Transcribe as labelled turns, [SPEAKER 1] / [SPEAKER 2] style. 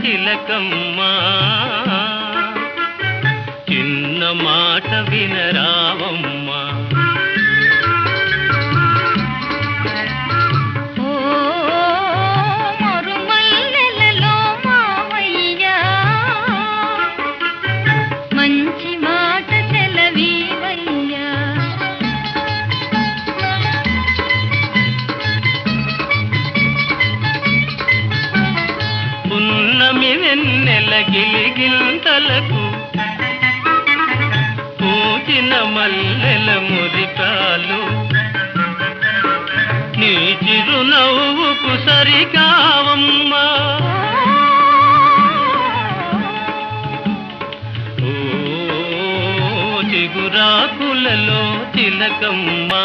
[SPEAKER 1] తిలకమ్మా చిన్న మాట వినరావమ్మా పున్నమి వెన్నెల గిలిగింతలకు పూచిన మల్లెల మురికాలు నీ చిరునవ్వుకు సరికావమ్మా ఓ చిగురాకులలో తిలకమ్మా